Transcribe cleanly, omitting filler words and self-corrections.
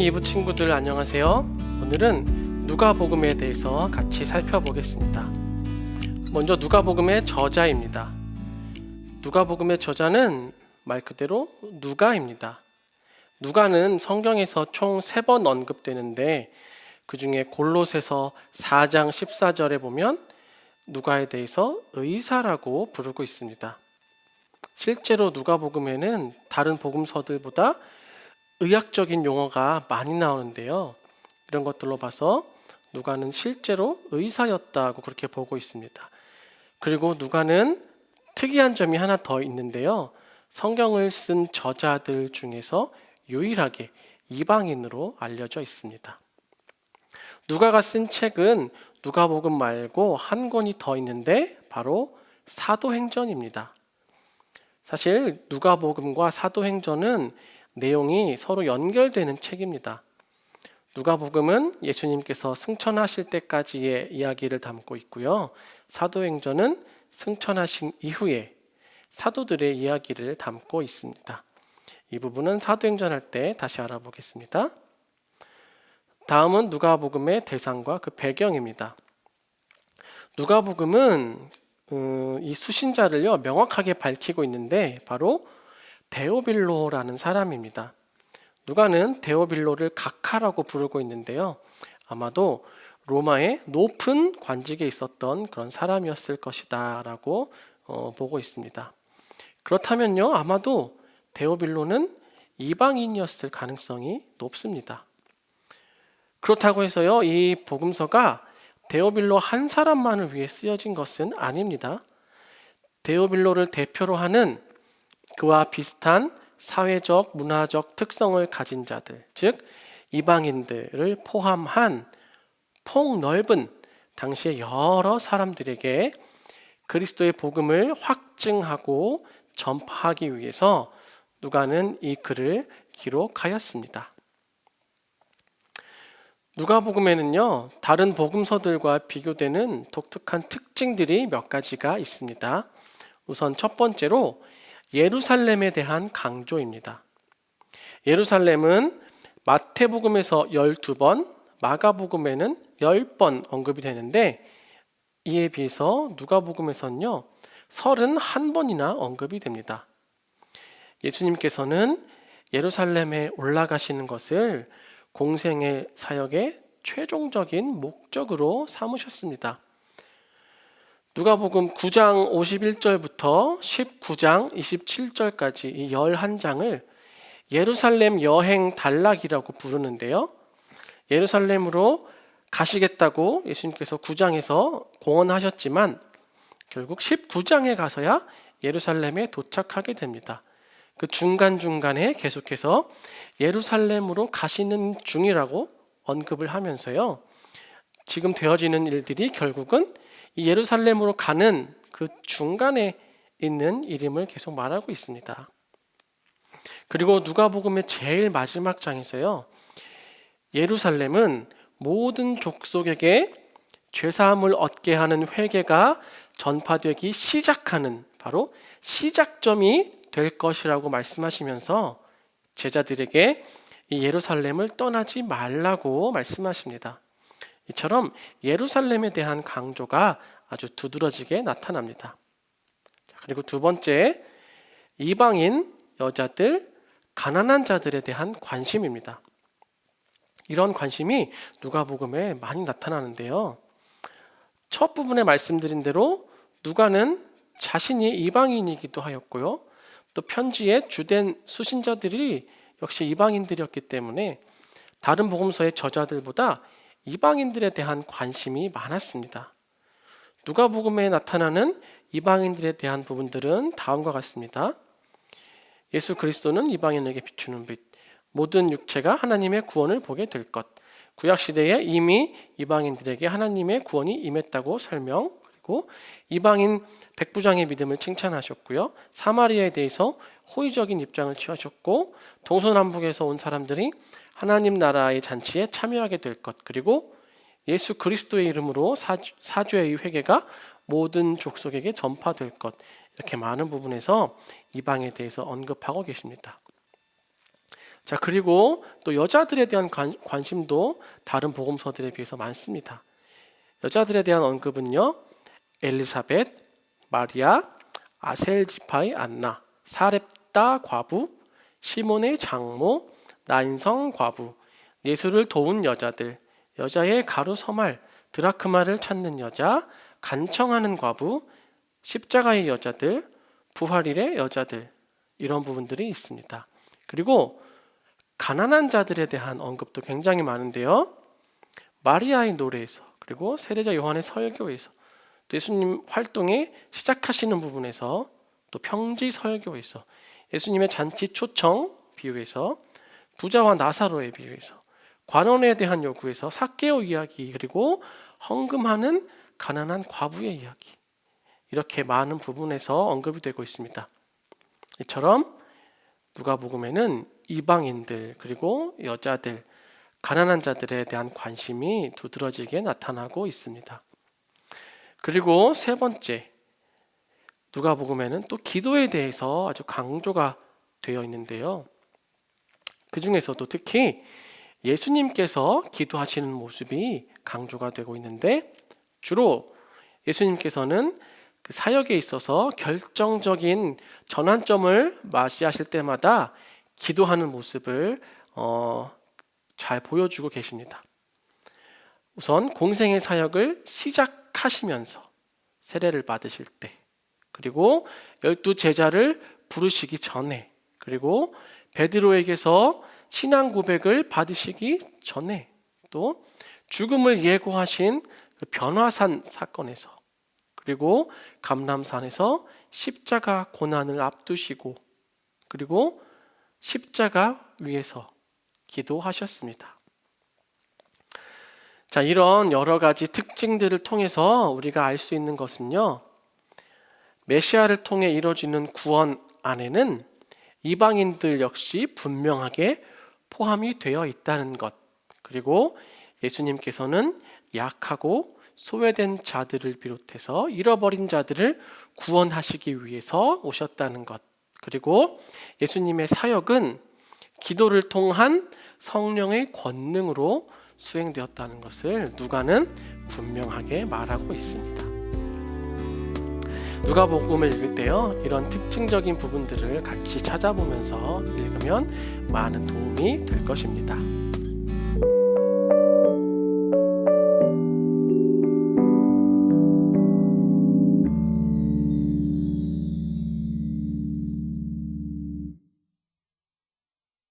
2부 친구들 안녕하세요. 오늘은 누가복음에 대해서 같이 살펴보겠습니다. 먼저 누가복음의 저자입니다. 누가복음의 저자는 말 그대로 누가입니다. 누가는 성경에서 총 3번 언급되는데 그 중에 골로새서 4장 14절에 보면 누가에 대해서 의사라고 부르고 있습니다. 실제로 누가복음에는 다른 복음서들보다 의학적인 용어가 많이 나오는데요. 이런 것들로 봐서 누가는 실제로 의사였다고 그렇게 보고 있습니다. 그리고 누가는 특이한 점이 하나 더 있는데요. 성경을 쓴 저자들 중에서 유일하게 이방인으로 알려져 있습니다. 누가가 쓴 책은 누가복음 말고 한 권이 더 있는데 바로 사도행전입니다. 사실 누가복음과 사도행전은 내용이 서로 연결되는 책입니다. 누가복음은 예수님께서 승천하실 때까지의 이야기를 담고 있고요. 사도행전은 승천하신 이후에 사도들의 이야기를 담고 있습니다. 이 부분은 사도행전 할 때 다시 알아보겠습니다. 다음은 누가복음의 대상과 그 배경입니다. 누가복음은 이 수신자를요 명확하게 밝히고 있는데 바로 데오빌로라는 사람입니다. 누가는 데오빌로를 각하라고 부르고 있는데요. 아마도 로마의 높은 관직에 있었던 그런 사람이었을 것이다 라고 보고 있습니다. 그렇다면요 아마도 데오빌로는 이방인이었을 가능성이 높습니다. 그렇다고 해서요 이 복음서가 데오빌로 한 사람만을 위해 쓰여진 것은 아닙니다. 데오빌로를 대표로 하는 그와 비슷한 사회적, 문화적 특성을 가진 자들, 즉 이방인들을 포함한 폭넓은 당시의 여러 사람들에게 그리스도의 복음을 확증하고 전파하기 위해서 누가는 이 글을 기록하였습니다. 누가복음에는요 다른 복음서들과 비교되는 독특한 특징들이 몇 가지가 있습니다. 우선 첫 번째로 예루살렘에 대한 강조입니다. 예루살렘은 마태복음에서 12번, 마가복음에는 10번 언급이 되는데 이에 비해서 누가복음에서는요 31번이나 언급이 됩니다. 예수님께서는 예루살렘에 올라가시는 것을 공생의 사역의 최종적인 목적으로 삼으셨습니다. 누가복음 9장 51절부터 19장 27절까지 이 11장을 예루살렘 여행 단락이라고 부르는데요. 예루살렘으로 가시겠다고 예수님께서 9장에서 공언하셨지만 결국 19장에 가서야 예루살렘에 도착하게 됩니다. 그 중간중간에 계속해서 예루살렘으로 가시는 중이라고 언급을 하면서요. 지금 되어지는 일들이 결국은 이 예루살렘으로 가는 그 중간에 있는 일임을 계속 말하고 있습니다. 그리고 누가복음의 제일 마지막 장에서요. 예루살렘은 모든 족속에게 죄사함을 얻게 하는 회개가 전파되기 시작하는 바로 시작점이 될 것이라고 말씀하시면서 제자들에게 이 예루살렘을 떠나지 말라고 말씀하십니다. 이처럼 예루살렘에 대한 강조가 아주 두드러지게 나타납니다. 그리고 두 번째, 이방인 여자들, 가난한 자들에 대한 관심입니다. 이런 관심이 누가복음에 많이 나타나는데요. 첫 부분에 말씀드린 대로 누가는 자신이 이방인이기도 하였고요. 또 편지에 주된 수신자들이 역시 이방인들이었기 때문에 다른 복음서의 저자들보다 이방인들에 대한 관심이 많았습니다. 누가복음에 나타나는 이방인들에 대한 부분들은 다음과 같습니다. 예수 그리스도는 이방인에게 비추는 빛, 모든 육체가 하나님의 구원을 보게 될 것, 구약시대에 이미 이방인들에게 하나님의 구원이 임했다고 설명, 그리고 이방인 백부장의 믿음을 칭찬하셨고요. 사마리아에 대해서 호의적인 입장을 취하셨고 동서남북에서 온 사람들이 하나님 나라의 잔치에 참여하게 될 것, 그리고 예수 그리스도의 이름으로 사죄의 회개가 모든 족속에게 전파될 것, 이렇게 많은 부분에서 이방에 대해서 언급하고 계십니다. 자, 그리고 또 여자들에 대한 관심도 다른 복음서들에 비해서 많습니다. 여자들에 대한 언급은요, 엘리사벳, 마리아, 아셀지파의 안나, 사렙다 과부, 시몬의 장모, 나인성 과부, 예수를 도운 여자들, 여자의 가루 서말, 드라크마를 찾는 여자, 간청하는 과부, 십자가의 여자들, 부활일의 여자들, 이런 부분들이 있습니다. 그리고 가난한 자들에 대한 언급도 굉장히 많은데요. 마리아의 노래에서, 그리고 세례자 요한의 설교에서, 또 예수님 활동에 시작하시는 부분에서, 또 평지 설교에서, 예수님의 잔치 초청 비유에서, 부자와 나사로의 비유에서, 관원에 대한 요구에서, 삭개오 이야기, 그리고 헌금하는 가난한 과부의 이야기, 이렇게 많은 부분에서 언급이 되고 있습니다. 이처럼 누가복음에는 이방인들, 그리고 여자들, 가난한 자들에 대한 관심이 두드러지게 나타나고 있습니다. 그리고 세 번째, 누가복음에는 또 기도에 대해서 아주 강조가 되어 있는데요. 그 중에서도 특히 예수님께서 기도하시는 모습이 강조가 되고 있는데, 주로 예수님께서는 그 사역에 있어서 결정적인 전환점을 맞이하실 때마다 기도하는 모습을 잘 보여주고 계십니다. 우선 공생의 사역을 시작하시면서 세례를 받으실 때, 그리고 12 제자를 부르시기 전에, 그리고 베드로에게서 신앙 고백을 받으시기 전에, 또 죽음을 예고하신 그 변화산 사건에서, 그리고 감람산에서 십자가 고난을 앞두시고, 그리고 십자가 위에서 기도하셨습니다. 자, 이런 여러 가지 특징들을 통해서 우리가 알 수 있는 것은요, 메시아를 통해 이루어지는 구원 안에는 이방인들 역시 분명하게 포함이 되어 있다는 것, 그리고 예수님께서는 약하고 소외된 자들을 비롯해서 잃어버린 자들을 구원하시기 위해서 오셨다는 것, 그리고 예수님의 사역은 기도를 통한 성령의 권능으로 수행되었다는 것을 누가는 분명하게 말하고 있습니다. 누가복음을 읽을 때요, 이런 특징적인 부분들을 같이 찾아보면서 읽으면 많은 도움이 될 것입니다.